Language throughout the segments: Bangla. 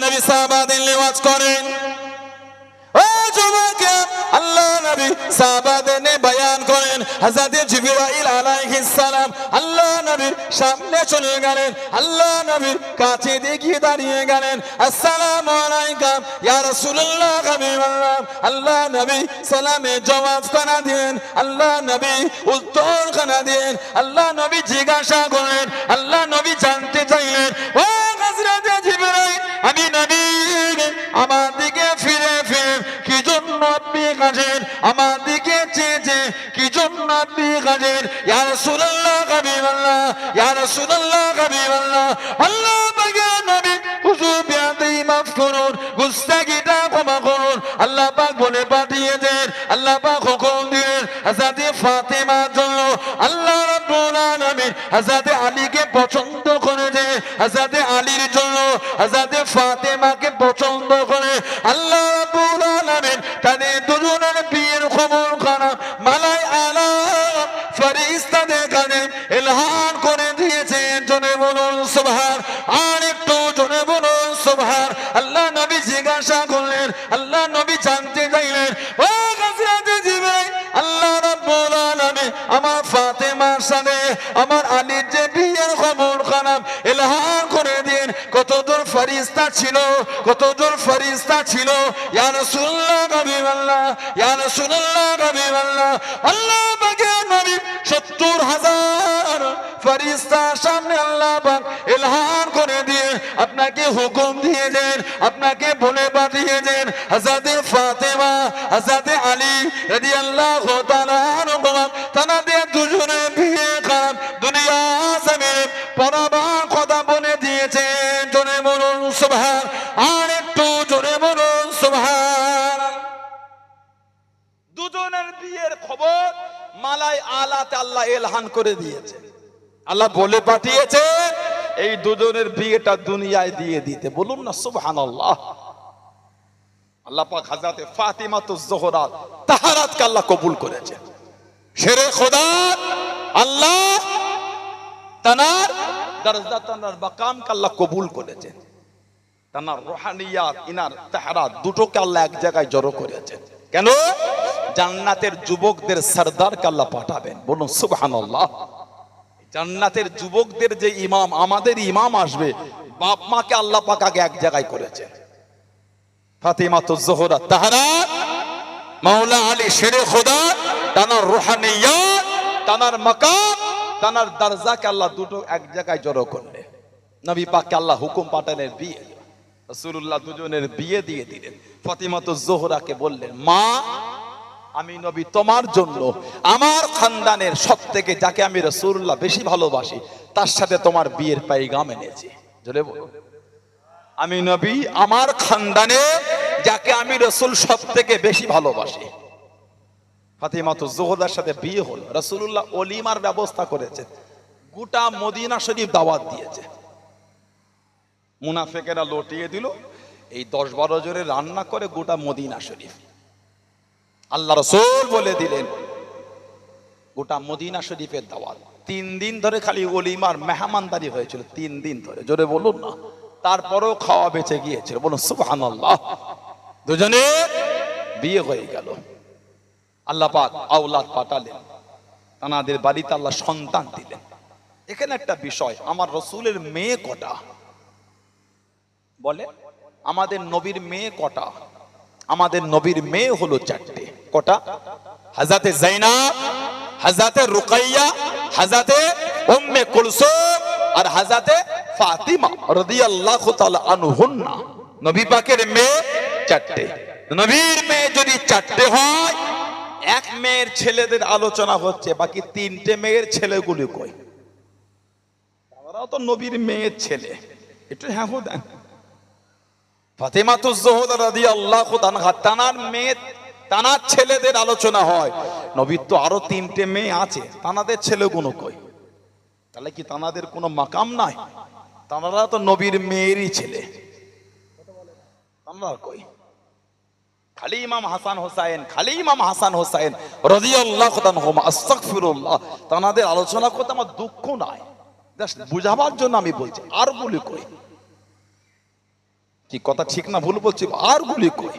নবী সাহাবাদের লিওয়াজ করেন। ও যুবকেরা, আল্লাহ নবী সাহাবাদের নিয়ে বয়ান করেন। হযরত জিবরাইল আলাইহিস সালাম আল্লাহ নবীর সামনে চলে গেলেন, আল্লাহ নবীর কাছে গিয়ে দাঁড়িয়ে গেলেন। আসসালামু আলাইকুম ইয়া রাসূলুল্লাহ হাবিবাল্লাহ। আল্লাহ নবী সালামে জবাব খানা দিলেন, আল্লাহ নবী উত্তর খানা দিলেন। আল্লাহ নবী জিজ্ঞাসা করলেন, আল্লাহ নবী জানতে চাইলেন, ও হযরত জিবরাইল, আমি নবী আমার দিকে ফিরে ফিরে কি জন্য আপনি কাজেন, আমার দিকে চেয়ে কি জন্য আপনি কাজেন? ইয়া রাসূলুল্লাহ হাবিবাল্লাহ, ইয়া রাসূলুল্লাহ হাবিবাল্লাহ। আল্লাহ পাকের নবী হুজুর বিয়াদি মাফ করুন, গুস্তাখিটা ক্ষমা করুন। আল্লাহ পাক বলে পাঠিয়েছেন, আল্লাহ পাক হুকুম দিলেন হযরত ফাতেমার জন্য। আল্লাহ রাব্বুল আলামিন হযরত আলীকে পছন্দ করেছে, হযরত আলীর জন্য হযরত ফাতেমাকে পছন্দ করে আল্লাহ রাব্বুল আলামিন তাদের দুজনের বিয়ের খবর খারাপ মালাই আলা ফেরেশতাদের কাছে এলান করে দিয়েছেন। জনে বলুন সুবহান, আর একটু জনে বলুন সুবহান। আল্লাহ নবী জিজ্ঞাসা করলেন, আল্লাহ নবী জানতে চাইলেন, ও হযরত জিবরাইল, আল্লাহ রাব্বুল আলামিন আমার ফাতেমার সাথে আমার আলীর যে বিয়ের খবর খারাপ এলান করে দিন, কতজন ফেরেশতা ছিল, কতজন ফেরেশতা ছিল? ইয়া রাসূলুল্লাহ হাবিবাল্লাহ, ইয়া রাসূলুল্লাহ হাবিবাল্লাহ। আল্লাহ পাকের নবী ৭০,০০০ ফেরেশতার সামনে আল্লাহ পাক এলান করে দিয়ে আপনাকে হুকুম দিয়েছেন, আপনাকে বলে পাঠিয়েছেন হযরত ফাতেমা, হযরত আলী রাদিয়াল্লাহু তাআলা আনহুমা তাদের দুজনের বিয়ে খারাপ দুনিয়া জমিনে পরবার কথা বলে দিয়েছেন। জোরে বলুন সুবহান, আর একটু জোরে বলুন সুবহান। দুজনের বিয়ের খবর মালাই আলাতে আল্লাহ এলহান করে দিয়েছে, আল্লাহ বলে পাঠিয়েছে এই দুজনের বিয়েটা দুনিয়ায় দিয়ে দিতে। বলুন না সুবহানাল্লাহ। আল্লাহ পাক হযরত ফাতিমাতুজ জোহরা তাহারাতকে আল্লাহ কবুল করেছে। শেরে খোদা আল্লাহ তানার দরজা, তানার মাকামকে আল্লাহ কবুল করেছেন। তানার রুহানিয়াত, ইনার তাহারাত দুটোকে আল্লাহ এক জায়গায় জড়ো করেছেন। কেন? জান্নাতের যুবকদের সরদারকে আল্লাহ পাঠাবেন। বলুন সুবহানাল্লাহ। জান্নাতের যুবকদের যে ইমাম, আমাদের ইমাম আসবে, বাপ মাকে আল্লাহ পাক আগে এক জায়গায় করেছেন। ফাতিমাতুজ জোহরা তাহারাত, মাওলা আলী শেরে খোদা, তানার রুহানিয়াত, তানার মাকাম, তানার দরজাকে আল্লাহ দুটো এক জায়গায় জড়ো করলেন। নবী পাককে আল্লাহ হুকুম পাঠালেন বিয়ে। রাসূলুল্লাহ দুজনের বিয়ে দিয়ে দিলেন। ফাতিমাতুজ জোহরাকে বললেন, মা আমি নবী তোমার জন্য আমার খানদানের সবথেকে যাকে আমি রাসূলুল্লাহ বেশি ভালোবাসি তার সাথে তোমার বিয়ের পায়গাম এনেছি। জোরে বলো। আমি নবী আমার খানদানে যাকে আমি রাসূল সবথেকে বেশি ভালোবাসি, ফাতিমাতুজ জোহরার সাথে বিয়ে হলো। রাসূলুল্লাহ ওলিমার ব্যবস্থা করেছেন, গোটা মদিনা শরীফ দাওয়াত দিয়েছে। মুনাফিকেরা লটিয়ে দিল, এই ১০-১২ জনের রান্না করে গোটা মদিনা শরীফ। আল্লাহ রাসূল বলে দিলেন গোটা মদিনা শরীফের দাওয়াত। ৩ দিন ধরে খালি ওলিমার মেহমানদারি হয়েছিল, ৩ দিন ধরে। জোরে বলুন না। তারপরেও খাওয়া বেঁচে গিয়েছিল। বলুন সুবহানাল্লাহ। দুজনে বিয়ে হয়ে গেল। আল্লাহ পাক আওলাদ পাঠালেন, তানাদের বাড়িতে আল্লাহ সন্তান দিলেন। এখানে একটা বিষয়, আমার রাসূলের মেয়ে কটা? বলে আমাদের নবীর মেয়ে কটা? আমাদের নবীর মেয়ে হলো ৪টে। কটা? হযরতে যায়েনব, হযরতে রুকাইয়া, হযরতে উম্মে কুলসুম আর হযরতে ফাতিমা রাদিয়াল্লাহু তাআলা আনহুন্না। নবী পাকের মেয়ে ৪টে। নবীর মেয়ে যদি ৪টে হয়, এক মেয়ের ছেলেদের আলোচনা হচ্ছে, বাকি ৩টে মেয়ের ছেলেগুলি কই? তারাও তো নবীর মেয়ের ছেলে। একটু হ্যাঁ দেন। ফাতিমাতুজ জোহরা রাদিয়াল্লাহু তাআলা তানার মেয়ে, তানার ছেলেদের আলোচনা হয়। নবীর তো আরো ৩টে মেয়ে আছে, তানাদের ছেলেগুলো কই? তাহলে কি তানাদের কোনো মাকাম নাই? তানারা তো নবীর মেয়েরই ছেলে। তানারা কই? খালি ইমাম হাসান হোসাইন, খালি ইমাম হাসান হোসাইন রাদিয়াল্লাহু তাআলা আস্তাগফিরুল্লাহ, তানাদের আলোচনা করতে আমার দুঃখ নাই, জাস্ট বুঝাবার জন্য আমি বলছি। আর বলি কই? কি কথা ঠিক না ভুল বলছি? আর গুলি কই।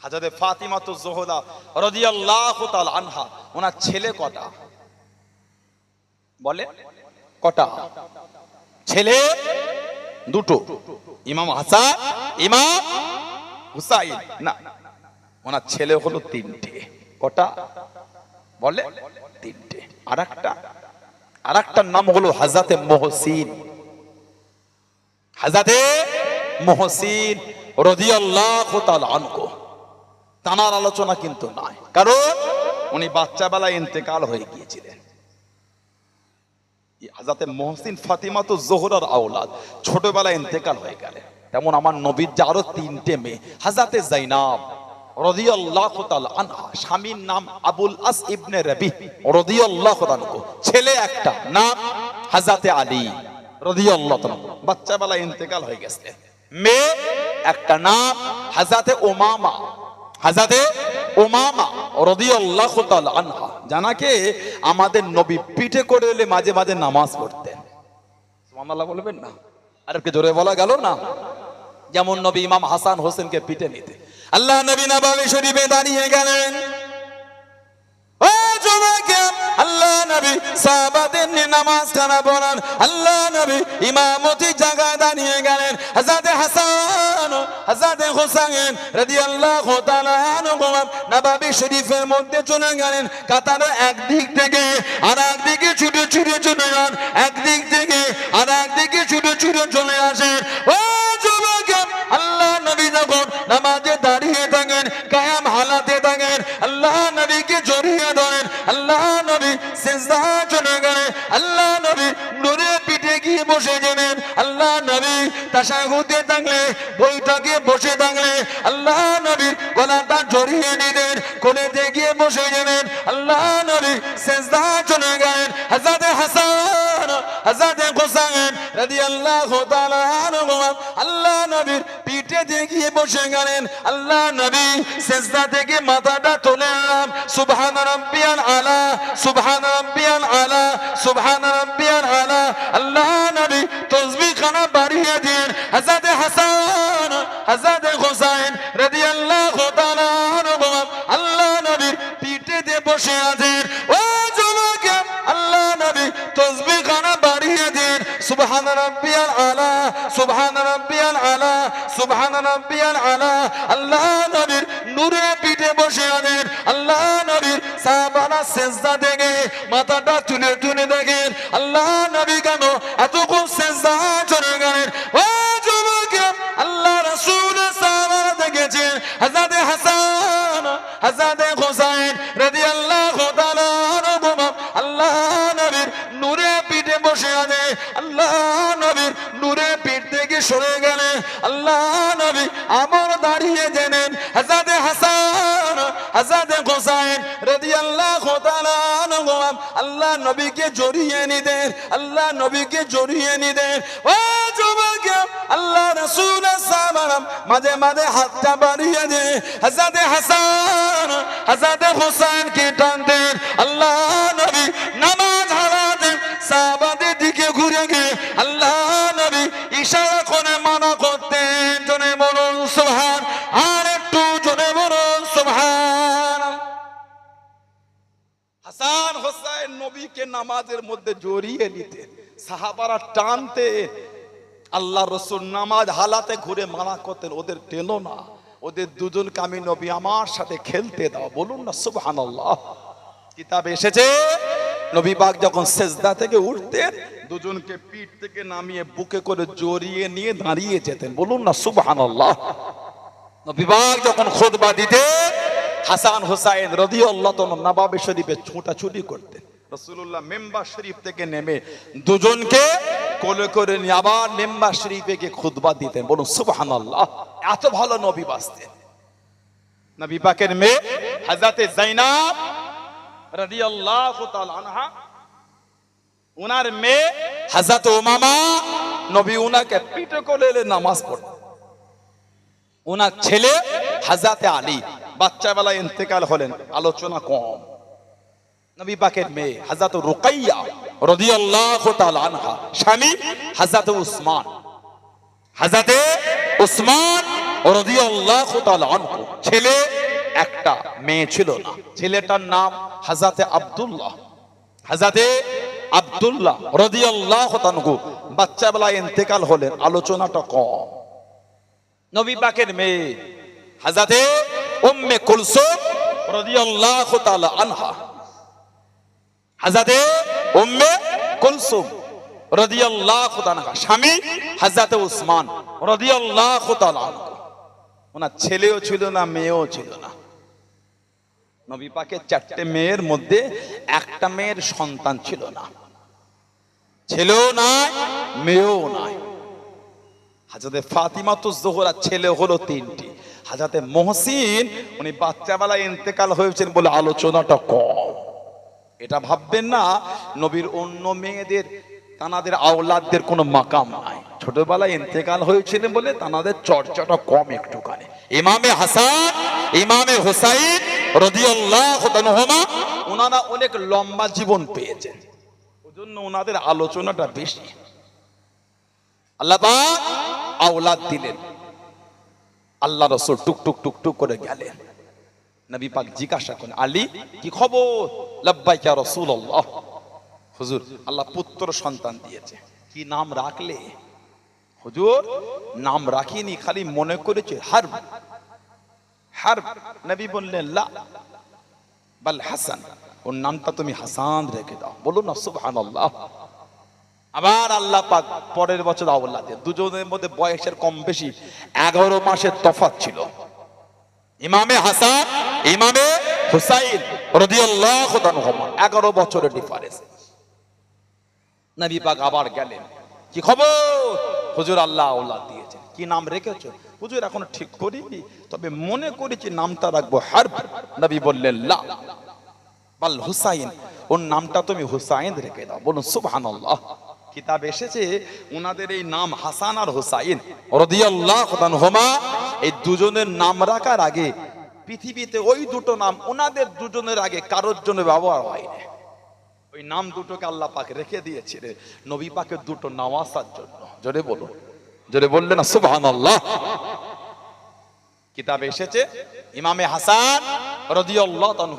হযরত ফাতিমাতুজ জোহরা রাদিয়াল্লাহু তাআলা আনহা, ওনার ছেলে কটা বলে? কটা ছেলে? দুটো, ইমাম হাসান, ইমাম হুসাইন। না, ওনার ছেলে হলো তিনটে। কটা বলে? তিনটে। আরেকটার নাম হলো হযরতে মুহসিন। হযরতে মুহসিন রাদিয়াল্লাহু তাআলা আনহু, তানার আলোচনা কিন্তু নাই, কারণ উনি বাচ্চা বেলায় ইন্তেকাল হয়ে গিয়েছিলেন। হযরতে মুহসিন ফাতিমাতুজ জোহরার আওলাদ, ছোটবেলায় ইন্তেকাল হয়ে গেলেন। তেমন আমার নবীর যে আরো তিনটে মেয়ে, হযরতে যায়নাব রাদিয়াল্লাহু তাআলা আনহা, স্বামীর নাম আবুল আস ইবনে রবি রাদিয়াল্লাহু আনহু, ছেলে একটা, নাম হযরতে আলী রাদিয়াল্লাহু তাআলা, বাচ্চা বেলায় ইন্তেকাল হয়ে গেছেন। মেয়ে একটা, নাম হযরতে উমামা, হযরতে উমামা রাদিয়াল্লাহু তাআলা আনহা, জানাকে আমাদের নবী পিঠে করে এলে মাঝে মাঝে নামাজ পড়তেন। সুবহানাল্লাহ বলবেন না? আর একটু জোরে বলা গেল না? যেমন নবী ইমাম হাসান হোসেনকে পিঠে নিতে আল্লাহ নবী নববী শরীফে দাঁড়িয়ে গেলেন। ও যুবকেরা, আল্লাহ নবী সাহাবাদের নিয়ে নামাজ খানা পড়ান। আল্লাহ নবী ইমামতি জায়গায় দাঁড়িয়ে গেলেন। হযরতে হাসান, হযরতে হুসাইন রাদিয়াল্লাহু তাআলা আনহুম নববী শরীফের মধ্যে চলে গেলেন। কাতারের একদিক থেকে আর একদিকে ছুটে ছুটে চলে যান, একদিক থেকে আর একদিকে ছুটে ছুটে চলে আসেন। ও যুবকেরা, আল্লাহ নবী যখন নামাজে দাঁড়িয়ে থাকেন, কায়াম হালাতে থাকেন, আল্লাহ নবীকে জড়িয়ে ধরেন। আল্লাহ নবী সিজদায় চলে গেলেন। আল্লাহ নবী নূরে পিঠে গিয়ে বসে গেলেন। আল্লাহ নবী তাশাহুদে থাকলে, বৈঠকে বসে থাকলে আল্লাহ নবী গলাটা জড়িয়ে নিলেন, কোলেতে গিয়ে বসে গেলেন। আল্লাহ নবী সিজদায় চলে গেলেন। হযরতে হাসান, হযরতে হুসাইন রাদিয়াল্লাহু তাআলা আনহুম আল্লাহ নবীর পিঠে গিয়ে বসে গেলেন। আল্লাহ নবী সিজদা থেকে মাথাটা তুলে আনলাম। সুবহান রাব্বিয়াল আলা, সুবহান রাব্বিয়াল আলা, সুবহান রাব্বিয়াল আলা। আল্লাহ নবী তাসবিহ খানা বাড়িয়ে দিন। হযরতে হাসান, হযরতে হুসাইন রাদিয়াল্লাহু তাআলা আনহুম আল্লাহ নবীর পিঠে দিয়ে বসে আছেন। ও যুবকেরা, আল্লাহ নবী তাসবিহ খানা বাড়িয়ে দিন। সুবহান রাব্বিয়াল আলা, সুবহান রাব্বিয়াল আলা, সুবহান রাব্বিয়াল আলা। আল্লাহ নবীর নূরে পিঠে বসে আছেন। আল্লাহ নবীর সাহাবারা সিজদা থেকে মাথাটা তুলে তুলে দেখেন। আল্লাহ নবী কেন এতক্ষণ সিজদায় চলে গেলেন? ও যুবকেরা, আল্লাহ রাসূলের সাহাবারা দেখেছেন হযরতে হাসান, হযরতে হুসাইন রাদিয়াল্লাহু তাআলা আনহুম আল্লাহ নবীর নূরে পিঠে বসে আছে। আল্লাহ নবীর নূরে পিঠ থেকে সরে গেলেন। আল্লাহ নবী আবার দাঁড়িয়ে গেলেন। হযরতে হাসান, হযরতে হুসাইন রাদিয়াল্লাহু তাআলা আনহুম আল্লাহ নবীকে জড়িয়ে নিতেন, আল্লাহ নবীকে জড়িয়ে নিতেন। ও যুবকেরা, আল্লাহ রাসূলের সাহাবারা মাঝে মাঝে হাতটা বাড়িয়ে দিয়ে হযরতে হাসান, হযরতে হুসাইনকে টানতেন। আল্লাহ নবী নামাজ হারাতেন। সাহাবাদের দিকে ঘুরে গিয়ে আল্লাহ নবী ইশারা করে মানা করতেন। জোরে বলুন সুবহান, আর একটু জোরে বলুন সুবহান। হাসান হোসেন নবীকে নামাজের মধ্যে জড়িয়ে নিতেন, সাহাবারা টানতেন। আল্লাহ রাসূল নামাজ হালাতে ঘুরে মানা করতেন, ওদের টেনো না, ওদের দুজনকে আমি নবী আমার সাথে খেলতে দাও। বলুন না সুবহানাল্লাহ। কিতাবে এসেছে নবী পাক যখন সিজদা থেকে উঠতেন, দুজনকে পিঠ থেকে নামিয়ে বুকে করে জড়িয়ে নিয়ে দাঁড়িয়ে যেতেন। বলুন না সুবহানাল্লাহ। নবী পাক যখন খুতবা দিতেন, হাসান হুসাইন রাদিয়াল্লাহু তাআলা নববী শরীফে ছোটাছুটি করতেন। রাসূলুল্লাহ মেম্বার শরীফ থেকে নেমে দুজনকে কোলে করে নিয়ে আবার মেম্বার শরীফে গিয়ে খুতবা দিতেন। বলুন সুবহানাল্লাহ। এত ভালো নবী বাসতেন। নবী পাকের মেয়ে হযরতে যায়নাব রাদিয়াল্লাহু তাআলা আনহা, উনার মেয়ে হযরত উমামা, নবী উনাকে পিঠে কোলে এলে নামাজ পড়তেন। উনার ছেলে হযরতে আলী বাচ্চা বেলায় ইন্তেকাল হলেন, আলোচনা কম। নবী পাকের মেয়ে হযরত রুকাইয়া রাদিয়াল্লাহু তাআলা আনহা, স্বামী হযরত উসমান, হযরতে উসমান রাদিয়াল্লাহু তাআলা আনহু। ছেলে একটা, মেয়ে ছিল না। ছেলেটার নাম হযরতে আব্দুল্লাহ। হযরতে আব্দুল্লাহ রাদিয়াল্লাহু তাআলা আনহু বাচ্চা বেলায় ইন্তেকাল হলেন। আলোচনাটা কম। নবী পাকের মেয়ে হযরতে উম্মে কুলসুম রাদিয়াল্লাহু তাআলা আনহা, হযরতে উম্মে কুলসুম রাদিয়াল্লাহু তাআলা আনহা স্বামী হযরতে উসমান রাদিয়াল্লাহু তাআলা আনহু। ওনার ছেলেও ছিল না, মেয়েও ছিল না। নবী পাকের 4টে মেয়ের মধ্যে একটা মেয়ের সন্তান ছিল না, ছেলেও নাই মেয়েও নাই। হযরতে ফাতিমাতুজ জোহরা ছেলে হলো 3টি। হযরতে মুহসিন উনি বাচ্চাবেলায় ইন্তেকাল হয়েছেন বলে আলোচনাটা কম। এটা ভাববেন না নবীর অন্য মেয়েদের তানাদের আওলাদদের কোনো মাকাম নাই। ছোটবেলায় ইন্তেকাল হয়েছিলেন বলে তানাদের চর্চাটা কম একটুখানি। ইমামে হাসান, ইমামে হুসাইন রাদিয়াল্লাহু তাআলা ওনারা অনেক লম্বা জীবন পেয়েছেন, ওজন্য ওনাদের আলোচনাটা বেশি। আল্লাহ পাক আওলাদ দিলেন। আল্লাহ রাসূল টুক টুক টুক টুক করে গেলেন। নবী পাক জিজ্ঞাসা করেন, আলী কি খবর? লাব্বাইক ইয়া রাসূলুল্লাহ। হুজুর, আল্লাহ পুত্র সন্তান দিয়েছে, কি নাম রাখলে? হুজুর, নাম রাখিনি, খালি মনে করেছে হারব। হারব। নবী বললেন লা বাল হাসান, ওর নামটা তুমি হাসান রেখে দাও। বলুন না সুবহানাল্লাহ। আবার আল্লাহ পাক পরের বছর আওলাদ দেন। দুজনের মধ্যে বয়সের কম বেশি 11 মাসের তফাৎ ছিল। ইমামে হাসান, ইমামে হুসাইন রাদিয়াল্লাহু তাআলা 11 বছরের ডিফারেন্স। নবী পাক আবার গেলেন, কি খবর? হুজুর, আল্লাহ আওলাদ দিয়েছেন, কি নাম রেখেছো? হুজুর, এখনো ঠিক করিনি, তবে মনে করেছি নামটা রাখবো হারব। নবী বললেন লা বাল হুসাইন, ওর নামটা তুমি হুসাইন রেখে দাও। বলুন সুবহানাল্লাহ। কিতাব এসেছে ওনাদের এই নাম হাসান আর হুসাইন রাদিয়াল্লাহু তাআলা এই দুজনের নাম রাখার আগে পৃথিবীতে ওই দুটো নাম ওনাদের দুজনের আগে কারোর জন্য ব্যবহার হয়নি। ওই নাম দুটোকে আল্লাহ পাক রেখে দিয়েছিল নবী পাকের দুটো নওয়াসার জন্য। জোরে বলুন, জোরে বললেন না সুবহানাল্লাহ। কিতাবে এসেছে ইমামে হাসান রাদিয়াল্লাহু তাআলা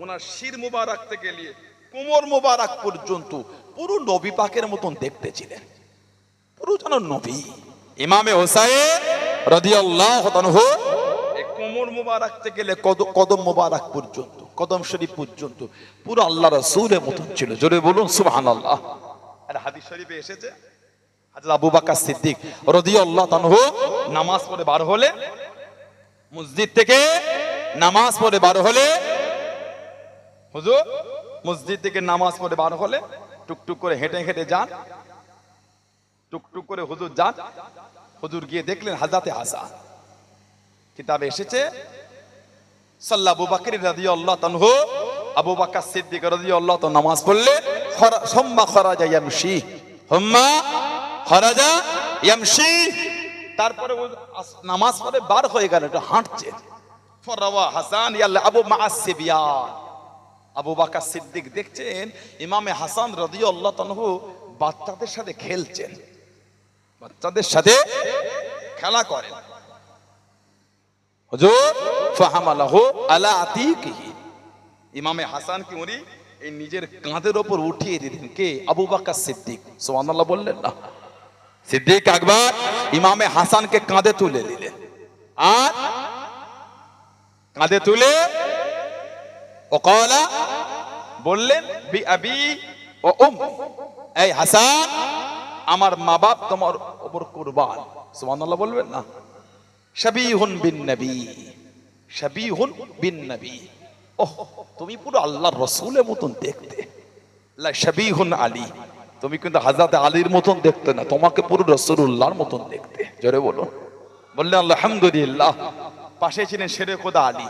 ওনার শির মুবারক থেকে নিয়ে কোমর মুবারক পর্যন্ত পুরো নবী পাকের মতন দেখতে ছিলেন, পুরো যেন নবী। ইমামে হুসাইন রাদিয়াল্লাহু তাআলা এই কোমর মুবারক থেকে কদম মুবারক পর্যন্ত, কদম শরীফ পর্যন্ত পুরো আল্লাহ রাসূলের মতন ছিল। জোরে বলুন সুবহানাল্লাহ। আর হাদিস শরীফে এসেছে হযরত আবু বকর সিদ্দিক রাদিয়াল্লাহু তাআলা নামাজ পড়ে বার হলে, মসজিদ থেকে নামাজ পড়ে বার হলে, হুজুর মসজিদ থেকে নামাজ পড়ে বার হলে টুকটুক করে হেঁটে হেঁটে যান, টুকটুক করে হুজুর যান। হুজুর গিয়ে দেখলেন হযরতে হাসান। কিতাবে এসেছে সাল্লা আবু বকর রাদিয়াল্লাহু তাআলা, আবু বকর সিদ্দিক রাদিয়াল্লাহু তাআলা নামাজ পড়লে হুম্মা খারাজা ইয়ামশি, হুম্মা খারাজা ইয়ামশি, তারপরে নামাজ পড়ে বার হয়ে গেল, একটু হাঁটছে। ফরাওয়া হাসান ইয়াল্লা আবু মাআসিবিয়ান, আবু বকর সিদ্দিক দেখছেন ইমামে হাসান রাদিয়াল্লাহু তাআলা বাচ্চাদের সাথে খেলছেন, বাচ্চাদের সাথে খেলা করেন। হুজুর ফাহামালাহু আলা আতিকিহি, ইমামে হাসান কি উনি এই নিজের কাঁধের উপর উঠিয়ে দিলেন। কে? আবু বকর সিদ্দিক। সুবহানাল্লাহ বললেন না? সিদ্দিক আকবর ইমামে হাসানকে কাঁধে তুলে দিলেন, আর কাঁধে তুলে ওকালা বললেন বি আবি ও এই হাসান, আমার মা বাপ তোমার উপর কুরবান। সুবহানাল্লাহ বলবেন না? শাবিহুন বিন নবী, শাবিহুন বিন নবী। ওহ, তুমি পুরো আল্লাহর রাসূলের মতন দেখতে। লা শাবিহুন আলী, তুমি কিন্তু হযরত আলীর মতন দেখতে না, তোমাকে পুরো রাসূলুল্লাহর মতন দেখতে। জোরে বলো। বললেন আলহামদুলিল্লাহ। পাশে ছিলেন শেরে খোদা আলী।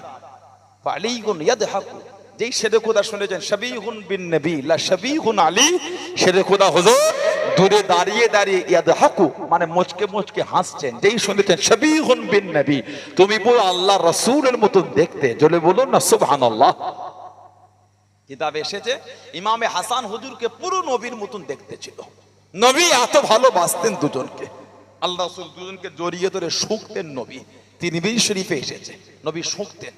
আলীগুন ইয়াদহাকু, যেই শেরে খোদা শুনেছেন শাবিহুন বিন নবী লা শাবিহুন আলী, শেরে খোদা হুজুর দূরে দাঁড়িয়ে দাঁড়িয়ে ইয়াদহাকু মানে মুচকে মুচকে হাসছেন। যেই শুনেছেন শাবিহুন বিন নবী, তুমি পুরো আল্লাহর রাসূলের মতন দেখতে। জোরে বলুন না সুবহানাল্লাহ। কিতাবে এসেছে ইমামে হাসান হুজুরকে পুরো নবীর মতন দেখতে ছিল। নবী এত ভালোবাসতেন দুজনকে। আল্লাহ রাসূল দুজনকে জড়িয়ে ধরে শুকতেন নবী। তিরমিজি শরীফে এসেছে নবী শুকতেন।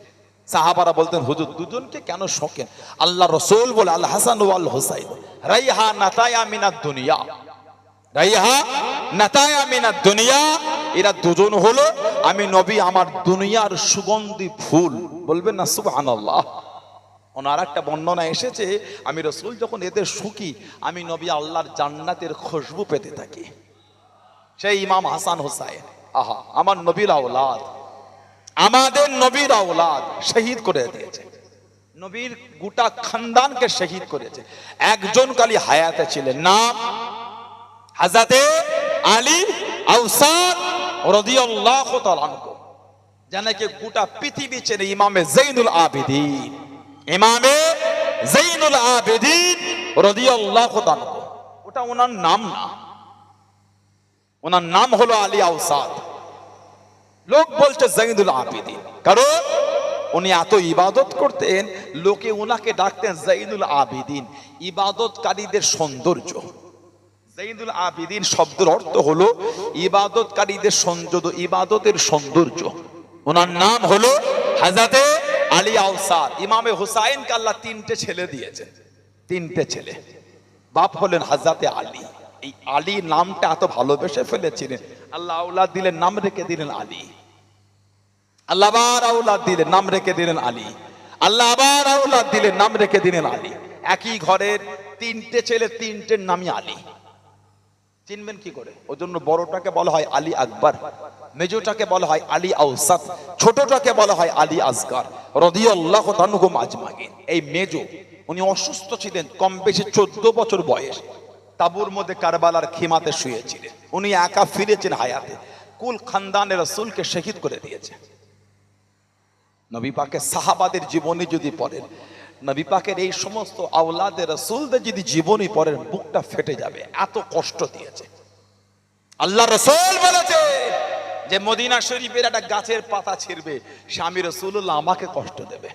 সাহাবারা বলতেন হুজুর দুজনকে কেন শোকেন? আল্লাহ রাসূল বলে আল হাসান ওয়াল হুসাইন রাইহা নাতায়া মিনাদ দুনিয়া, রাইহা নাতায়া মিনাদ দুনিয়া, এরা দুজন হলো আমি নবী আমার দুনিয়ার সুগন্ধি ফুল। বলবেন না সুবহানাল্লাহ। ওনার একটা বর্ণনা এসেছে আমি রাসূল যখন এদের শুকি আমি নবী আল্লাহর জান্নাতের খুশবু পেতে থাকি। সেই ইমাম হাসান হুসাইন, আহা আমার নবীর আওলাদ, আমাদের নবীর আওলাদ শহীদ করে দিয়েছে, নবীর গোটা খানদানকে শহীদ করেছে। একজন খালি হায়াতে ছিলেন, নাম হযরতে আলী আওসাদ রাদিয়াল্লাহু তাআলা আনহু, যাকে গোটা পৃথিবী চেনে ইমামে যাইনুল আবেদিন, ইমামে যাইনুল আবেদিন রাদিয়াল্লাহু তাআলা। ওটা ওনার নাম না, ওনার নাম হলো আলী আওসাদ। লোক বলছে যাইনুল আবেদিন, কারণ উনি এত ইবাদত করতেন, লোকে ওনাকে ডাকতেন যাইনুল আবেদিন, ইবাদতকারীদের সৌন্দর্য। যাইনুল আবেদিন শব্দের অর্থ হলো ইবাদতকারীদের সৌন্দর্য, ইবাদতের সৌন্দর্য। ওনার নাম হলো হযরতে আলী আওসাদ। ইমামে হুসাইনকে আল্লাহ তিনটে ছেলে দিয়েছেন, তিনটে ছেলে। বাপ হলেন হযরতে আলী। এই আলী নামটা এত ভালোবেসে ফেলেছিলেন, আল্লাহ আওলাদ দিলেন, নাম রেখে দিলেন আলী। আল্লাহ আবার আওলাদ দিলেন, নাম রেখে দিলেন আলী। আল্লাহ আবার আওলাদ দিলেন, নাম রেখে দিলেন আলী। একই ঘরের তিনটে ছেলে, তিনটের নামই আলী। চিনবেন কি করে? ওই জন্য বড়টাকে বলা হয় আলী আকবর, মেজোটাকে বলা হয় আলী আওসাত, ছোটটাকে বলা হয় আলী আসগর রাদিয়াল্লাহু তাআলা আজমাইন। এই মেজো উনি অসুস্থ ছিলেন, কম বেশি 14 বছর বয়স। তাবুর মধ্যে কারবালার খিমাতে শুয়েছিলেন। উনি একা ফিরেছেন হায়াতে, কুল খানদানের রাসূলকে শহীদ করে দিয়েছে। নবী পাকের সাহাবাদের জীবনী যদি পড়েন, নবী পাকের এই সমস্ত আওলাদের রাসূলদের যদি জীবনী পড়েন, বুকটা ফেটে যাবে, এত কষ্ট দিয়েছে। আল্লাহ রাসূল বলেছে যে মদিনা শরীফের একটা গাছের পাতা ছিঁড়বে, স্বামী রাসূলুল্লাহ আমাকে কষ্ট দেবে।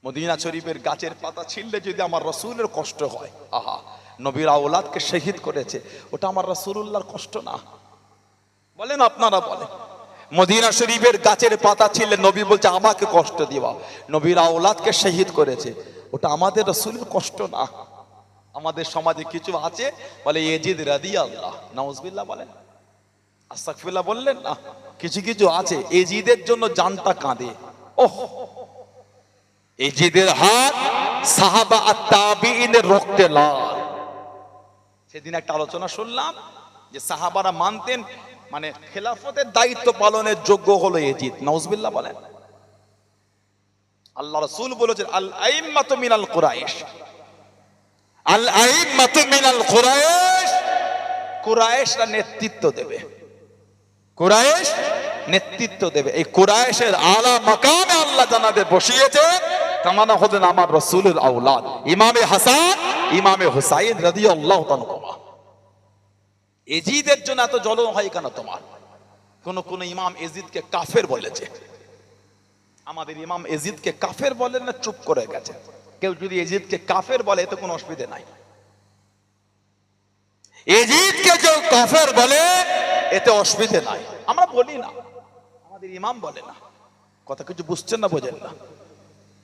মদিনা শরীফের গাছের পাতা ছিঁড়লে যদি আমার রাসূলের কষ্ট হয়, আহা নবীর আওলাদকে শহীদ করেছে, ওটা আমার রাসূলুল্লাহর কষ্ট না? বলেন, আপনারা বলেন। মদিনা শরীফের গাছের পাতা ছিঁড়লে নবী বলছে আমাকে কষ্ট দিবা, নবীর আওলাদকে শহীদ করেছে, ওটা আমাদের রাসূলের কষ্ট না? আমাদের সমাজে কিছু আছে বলে ইয়াজিদ রাদিয়াল্লাহ, নাউজুবিল্লাহ বলেন, আস্তাগফিরুল্লাহ বললেন না। কিছু কিছু আছে ইয়াজিদের জন্য জানটা কাঁদে। ওহ, ইয়াজিদের হাত সাহাবা আর তাবিঈনের রক্তে লাল। সেদিন একটা আলোচনা শুনলাম যে সাহাবারা মানতেন মানে খেলাফতের দায়িত্ব পালনের যোগ্য হলো ইয়াজিদ, নাউজুবিল্লাহ বলেন। আল্লাহ রাসূল বলেছেন আল আইম্মাতু মিনাল কুরাইশ, আল আইম্মাতু মিনাল কুরাইশ, কুরাইশরা নেতৃত্ব দেবে, কুরাইশ নেতৃত্ব দেবে। এই কুরাইশের আলা মাকামে আল্লাহ জানাতে বসিয়েছে, তামানা হলেন আমার রাসূলের আওলাদ ইমামে হাসান, ইমামে হুসাইন রাদিয়াল্লাহু তাআলা। ইয়াজিদের জন্য এত জ্বলন হয় কেন তোমার? কোন ইমাম ইয়াজিদকে কাফের বলেছে। আমাদের ইমাম ইয়াজিদকে কাফের বলেন না, চুপ করে গেছে। কেউ যদি ইয়াজিদকে কাফের বলে এতে কোনো অসুবিধা নাই। ইয়াজিদকে কেউ কাফের বলে এতে অসুবিধা নাই, আমরা বলি না, আমাদের ইমাম বলে না। কথা কিছু বুঝছেন না, বোঝেন না?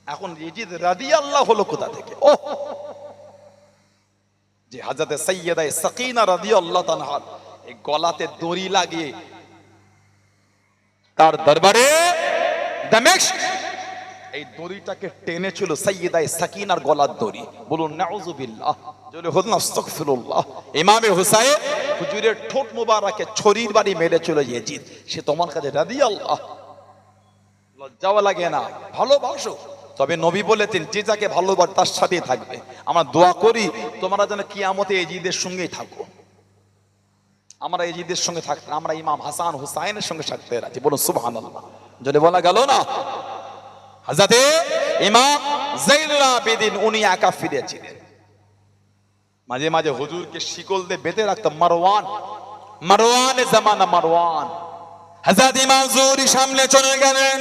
এখন ইয়াজিদ রাদিয়াল্লাহু হলো কোথা থেকে? ও যে হযরতে সাইয়্যিদা সাকিনা রাদিয়াল্লাহু তাআলা এই গলাতে দড়ি লাগিয়ে তার দরবারে দামেস্ক এই দড়িটাকে টেনেছিল সাইয়্যিদা সাকিনার গলার দড়ি। বলুন নাউযুবিল্লাহ, জোরে বলুন আস্তাগফিরুল্লাহ। ইমামে হুসাইন হুজুরের ঠোঁট মোবারকে ছুরির বাড়ি মেরেছিল ইয়াজিদ। সে তোমার কাছে রাদিয়াল্লাহ, লজ্জাও লাগে না? ভালোবাসো। তবে নবী বলেছেন যে যাকে ভালোবাসে তার সাথেই থাকবে। আমরা দোয়া করি তোমরা যেন কিয়ামতে ইয়াজিদের সঙ্গেই থাকো। আমরা ইয়াজিদের সঙ্গে থাকতে, আমরা ইমাম হাসান হুসাইনের সঙ্গে থাকতে রাজি। বলুন সুবহানাল্লাহ, যদি বলা গেল না। হযরতে ইমাম যাইনুল আবেদিন উনি একা ফিরেছিলেন। মাঝে মাঝে হুজুরকে শিকল দিয়ে বেঁধে রাখতো মারওয়ান, মারওয়ানে জামানা মারওয়ান। হযরত ইমাম জুহরি সামনে চলে গেলেন।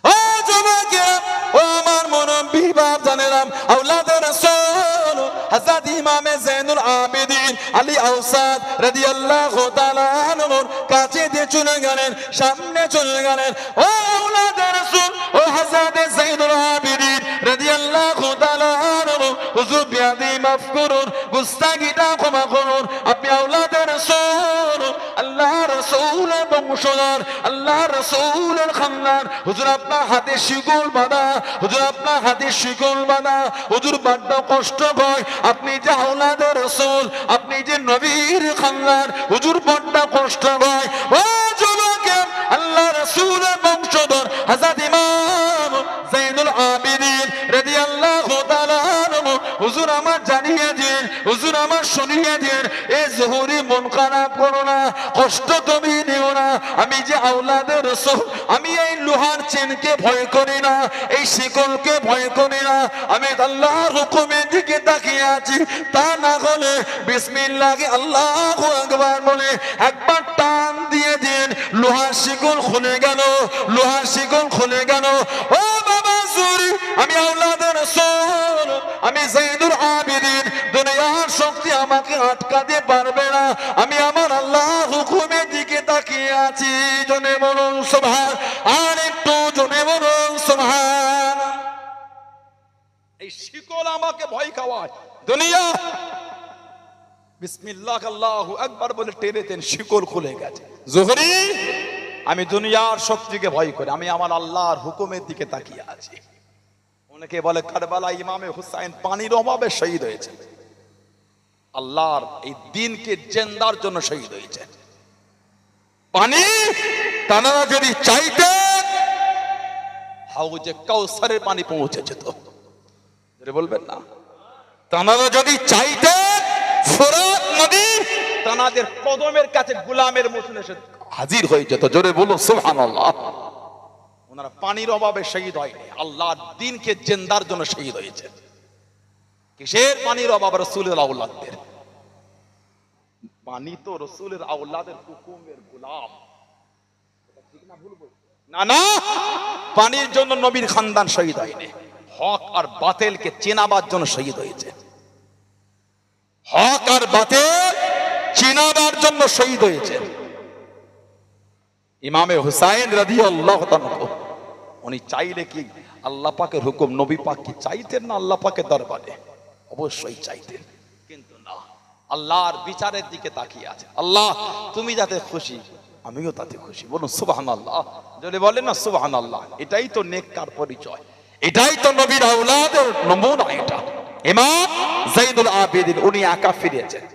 ও যুবকেরা, ও আমার মুরব্বি বাপ জানেরাম, আওলাদে রাসূল হযরত ইমামে যায়নুল আবেদিন আলী আওসাদ রাদিয়াল্লাহু তাআলা আনহুর কাছে দিয়ে চলে গেলেন, সামনে চলে গেলেন। ও আওলাদে রাসূল, ও হযরত যায়নুল আবেদিন রাদিয়াল্লাহু তাআলা আনহু, হুজুর বিয়াদি মাফ করুন, গুস্তাগিটা ক্ষমা করুন। আপনি আওলাদে রাসূল, আল্লাহ রাসূলের বংশধর, আল্লাহ রাসূলের খানদান। হুজুর আপনার হাতে শিকল বাঁধা, হুজুর আপনার হাতে শিকল বাঁধা। হুজুর বড্ড কষ্ট হয়, আপনি যে আওলাদে রাসূল, আপনি যে নবীর খানদান, হুজুর বড্ড কষ্ট হয়। ও যুবকের, আল্লাহ রাসূলের বংশধর হযরত ইমাম যায়নুল আবেদিন রাদিয়াল্লাহু তাআলা আনহু, হুজুর আমার জানিয়ে দিন, হুজুর আমার শুনিয়ে দিন, এই জহুরি মন খারাপ করো না, কষ্ট তুমি নিও না। আমি যে আওলাদে রাসূল, আমি এই লোহার চেনকে ভয় করি না, এই শিকলকে ভয় করি না। আমি আল্লাহর হুকুমের দিকে তাকিয়ে আছি। তা না হলে বিসমিল্লাহ আল্লাহু আকবার বলে একবার টান দিয়ে দিন, লোহার শিকল খুলে গেল, লোহার শিকল খুলে গেল। ও বাবা জুরি, আমি আওলাদে রাসূল, আমি যায়নুল আবেদিন, দুনিয়ার শক্তি আমাকে আটকাতে পারবে না। আমি আমার আল্লাহর হুকুমের দিকে তাকিয়ে আছি। জনে বলুন সুবহান, আর একটু জনে বলুন সুবহান। এই শিকল আমাকে ভয় খাওয়ায়। দুনিয়া বিসমিল্লাহ আল্লাহু আকবার বলে টেনে টেনে শিকল খুলে গেছে। জোহরি, আমি দুনিয়ার শক্তিকে ভয় করি, আমি আমার আল্লাহর হুকুমের দিকে তাকিয়ে আছি। অনেকে বলে কারবালা ইমামে হুসাইন পানির অভাবে শহীদ হয়েছে। আল্লাহর এই দিনকে জিন্দার জন্য শহীদ হয়েছে। পানি তানারা যদি চাইতেন, হাউজে কাউসারের পানি পৌঁছে যেত। বলবেন না, তানারা যদি চাইতেন, ফোরাত নদী তানাদের কদমের কাছে গোলামের মতন এসে হাজির হয়ে যেত। জোরে বলুন সুবহানাল্লাহ। ওনারা পানির অভাবে শহীদ হয়নি, আল্লাহর দিনকে জিন্দার জন্য শহীদ হয়েছে। কিসের পানির অভাব? রাসূলের আওলাদদের। পানি তো রাসূলের আওলাদের হুকুমের গোলাম। না না, পানির জন্য নবীর খানদান শহীদ হয়নি, হক আর বাতিলকে চেনাবার জন্য শহীদ হয়েছে। হক আর বাতিল চিনাবার জন্য শহীদ হয়েছে। ইমামে হুসাইন রাদিয়াল্লাহু তাআলা, উনি চাইলে কি আল্লাহ পাকের হুকুম, নবী পাক কি চাইতেন না আল্লাহ পাকের দরবারে? অবশ্যই চাইতেন, কিন্তু না, আল্লাহর বিচারের দিকে তাকিয়ে আছে। আল্লাহ তুমি যাতে খুশি, আমিও তাতে খুশি। বলুন সুবহানাল্লাহ। যদি বলেন না সুবহানাল্লাহ, এটাই তো নেককার পরিচয়, এটাই তো নবীর আওলাদের নমুনা। এটা ইমাম যায়নুল আবেদিন, উনি একা ফিরেছেন।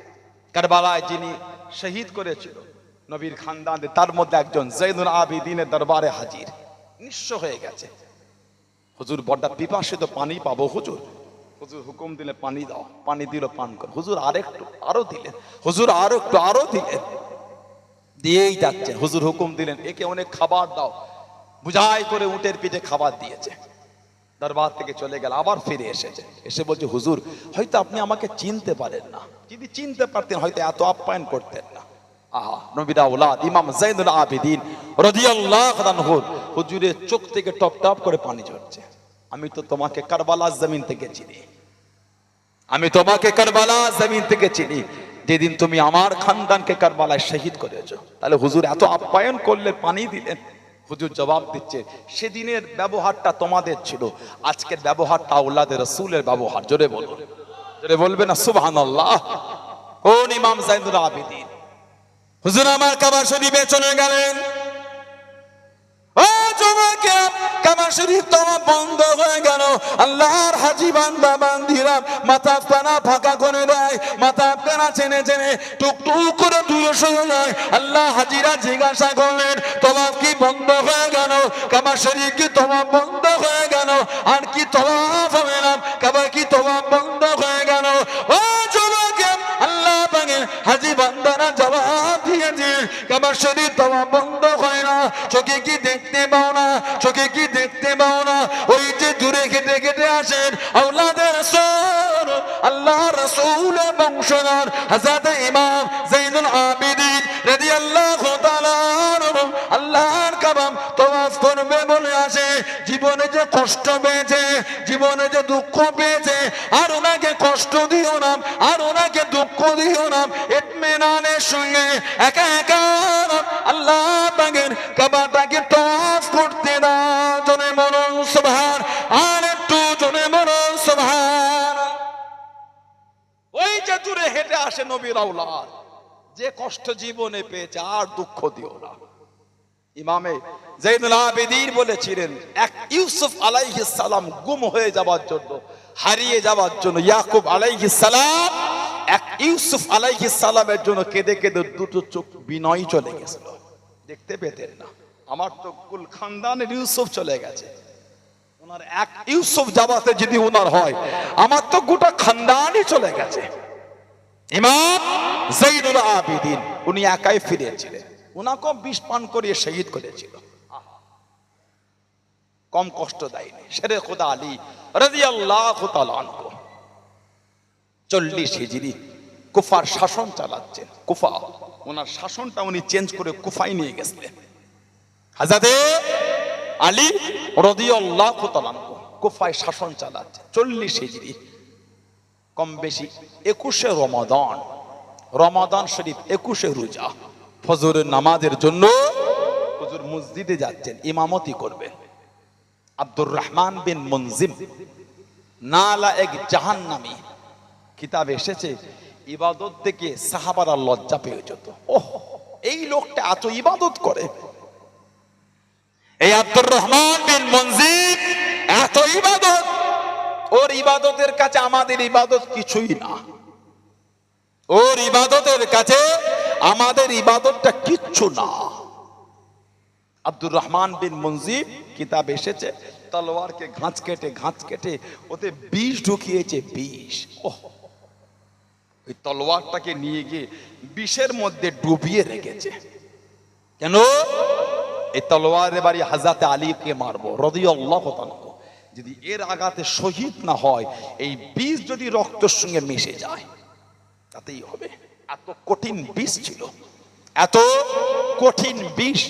কারবালায় যিনি শহীদ করেছিল নবীর খানদানে, তার মধ্যে একজন যায়নুল আবেদিনের দরবারে হাজির, নিঃস্ব হয়ে গেছে। হুজুর বড় পিপাসিত, পানি পাবো হুজুর। হুজুর হুকুম দিলে পানি দাও, পানি দিল, পান কর। হুজুর আরেকটু, আরো দিলেন। হুজুর আরো একটু, আরো দিলেন, দিয়েই যাচ্ছেন। হুজুর হুকুম দিলেন একে অনেক খাবার দাও, বুঝাই করে উটের পিঠে খাবার দিয়েছে। দরবার থেকে চলে গেল, আবার ফিরে এসেছে। এসে বলছে হুজুর হয়তো আপনি আমাকে চিনতে পারেন না, যদি চিনতে পারতেন হয়তো এত আপ্যায়ন করতেন না। আহা, নবীর আওলাদ ইমাম যায়নুল আবেদিন রাদিয়াল্লাহু আনহু, হুজুরের চোখ থেকে টপ টপ করে পানি ঝরছে। আমি তো তোমাকে কারবালার জমিন থেকে চিনি, আমি তোমাকে কারবালার জমিন থেকে চিনি, যেদিন তুমি আমার খানদানকে কারবালায় শহীদ করেছো। তাহলে হুজুর এত আপ্যায়ন করলে, পানি দিলেন। হুজুর জবাব দিচ্ছে, সেদিনের ব্যবহারটা তোমাদের ছিল, আজকের ব্যবহারটা আওলাদে রাসূলের ব্যবহার। জোরে বলুন, জোরে বলবে না সুবহানাল্লাহ। কোন ইমাম যায়নুল আবেদিন? হুজুর আমার কাবা শরীফে চলে গেলেন। ও যুবকে, কাবা শরীফ তো বন্ধ হয়ে গেল। আল্লাহর হাজী বান্দা বান্দিরা মাথা কানা ফাঁকা করে দেয়, মাথা কানা চেনে চেনে টুকটুক করে দূরে সরে যায়। আল্লাহ হাজিরা জিজ্ঞাসা করলেন, তওয়াফ কি বন্ধ হয়ে গেল? কাবা শরীফ কি তওয়াফ বন্ধ হয়ে গেল? আর কি তওয়াফ হবে না? কাবা কি তওয়াফ বন্ধ হয়ে গেল? ও যুবকে, আল্লাহ পাকের হাজী বান্দারা জবাব দিয়েছে, কাবা শরীফ তওয়াফ বন্ধ হয় না। চোখে কি দেখতে পাও না? চোখে কি দেখতে পাও না? ওই যে দূরে কেটে কেটে আসেন আওলাদে রাসূল, আল্লাহ রাসূলের বংশধর হযরত ইমাম যায়নুল আবেদিন রাদিয়াল্লাহু তাআলা আনহু, আল্লাহর কাবা তওয়াফ করবে বলে আসে। জীবনে যে কষ্ট পেয়েছে, জীবনে যে দুঃখ পেয়েছে, আর ওনাকে কষ্ট দিও না, আর ওনাকে দুঃখ দিও না। ইতমিনানের সঙ্গে একা একা আল্লাহ পাকের কাবাটাকে তওয়াফ করতে দাও। জোরে বলুন সুবহান, আর একটু জোরে বলুন সুবহান। ওই যে দূরে হেঁটে আসে নবীর আওলাদ, যে কষ্ট জীবনে পেয়েছে আর দুঃখ দিও না। ইমামে যাইনুল আবেদিন বলেছিলেন, এক ইউসুফ আলাইহিস সালাম গুম হয়ে যাওয়ার জন্য, হারিয়ে যাওয়ার জন্য, ইয়াকুব আলাইহিস সালাম এক ইউসুফ আলাইহিস সালামের জন্য কেঁদে কেঁদে দুটো চোখ বিনয় চলে গেছিল, দেখতে পেতেন না। আমার তো কুল খানদানের ইউসুফ চলে গেছে, ওনার এক ইউসুফ যাবাতে যদি ওনার হয়, আমার তো গোটা খানদানই চলে গেছে। ইমাম যাইনুল আবেদিন উনি একাই ফিরেছিলেন, ওনাকেও বিষ পান করিয়ে শহীদ করেছিল, কম কষ্ট দেয়নি। শেরে খোদা আলী রাদিয়াল্লাহু তাআলা আনহু 40 হিজরি কুফার শাসন চালাচ্ছেন। কুফা, ওনার শাসনটা উনি চেঞ্জ করে কুফায় নিয়ে গেছিলেন। হযরতে আলী রাদিয়াল্লাহু তাআলা আনহু কুফায় শাসন চালাচ্ছেন 40 হিজরি, কম বেশি 21শে রমাদান, রমাদান শরীফ 21শে রোজা, ফজরের নামাজের জন্য হুজুর মসজিদে যাচ্ছেন, ইমামতি করবেন। আব্দুর রহমান বিন মুনজিম নালা এক জাহান্নামী, কিতাব এসেছে ইবাদত থেকে সাহাবারা লজ্জা পেয়ে যেত। ওহ, এই লোকটা এত ইবাদত করে। এই আব্দুর রহমান বিন মুনজিম এত ইবাদত, ওর ইবাদতের কাছে আমাদের ইবাদত কিছুই না, ওর ইবাদতের কাছে আমাদের ইবাদতটা কিচ্ছু না। আব্দুর রহমান বিন মুনজিম কিতাব এসেছে, তলোয়ারকে ঘাঁচ কেটে ওতে বিষ ঢুকিয়েছে, বিষ। ওহ, ওই তলোয়ারটাকে নিয়ে গিয়ে বিষের মধ্যে ডুবিয়ে রেখেছে। কেন? এই তলোয়ারের বাড়ি হযরত আলীকে মারবো রাদিয়াল্লাহু তাআলা, যদি এর আঘাতে শহীদ না হয়, এই বিষ যদি রক্তের সঙ্গে মিশে যায় তাতেই হবে। এত কঠিন বিষ ছিল, এত কঠিন বিষ।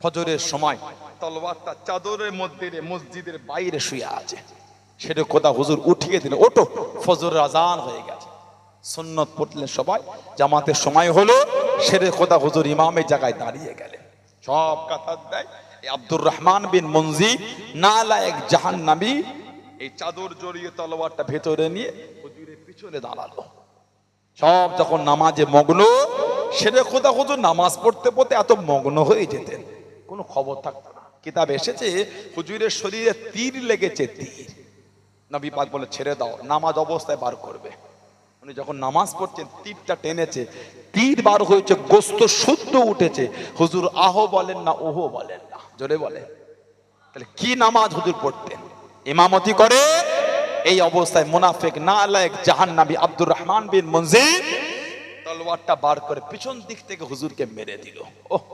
ফজরের সময় তলোয়ারটা চাদরের মধ্যে মসজিদের বাইরে শুয়ে আছে, সেটা কোথা হুজুর উঠিয়ে দিল, ওঠো ফজরের আজান হয়ে গেছে। সুন্নত পড়লেন সবাই, জামাতের সময় হলো, সেরে কোথা হুজুর ইমামের জায়গায় দাঁড়িয়ে গেলেন। সব কথা দেয় এই আব্দুর রহমান বিন মুনজিম নালা এক জাহান্নামী এই চাদর জড়িয়ে তলোয়ারটা ভেতরে নিয়ে হুজুরের পিছনে দাঁড়ালো। সব যখন নামাজে মগ্ন, সেরে খোদা হুজুর নামাজ পড়তে পড়তে এত মগ্ন হয়ে যেতেন, কোনো খবর থাকতো না। কিতাব এসেছে হুজুরের শরীরে তীর লেগেছে, তীর। নবী পাক বলে ছেড়ে দাও, নামাজ অবস্থায় বার করবে। উনি যখন নামাজ পড়ছেন তীরটা টেনেছে, তীর বার হয়েছে, গোস্ত শুদ্ধ উঠেছে। হুজুর আহো বলেন না, ওহো বলেন না, জোরে বলেন। তাহলে কি নামাজ হুজুর পড়তেন? ইমামতি করে এই অবস্থায় মুনাফিক নালায়েক জাহান্নামী আব্দুর রহমান বিন মুনজিম তলোয়ারটা বার করে পিছন দিক থেকে হুজুরকে মেরে দিল। ওহ,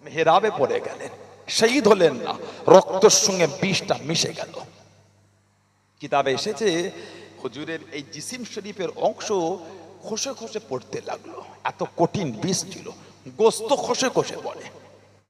মেহরাবে পড়ে গেলেন, শহীদ হলেন না, রক্তের সঙ্গে বিষটা মিশে গেল। কিতাবে এসেছে হুজুরের এই জিসিম শরীফের অংশ খসে খসে পড়তে লাগলো, এত কঠিন বিষ ছিল, গোস্ত খসে খসে পড়ে।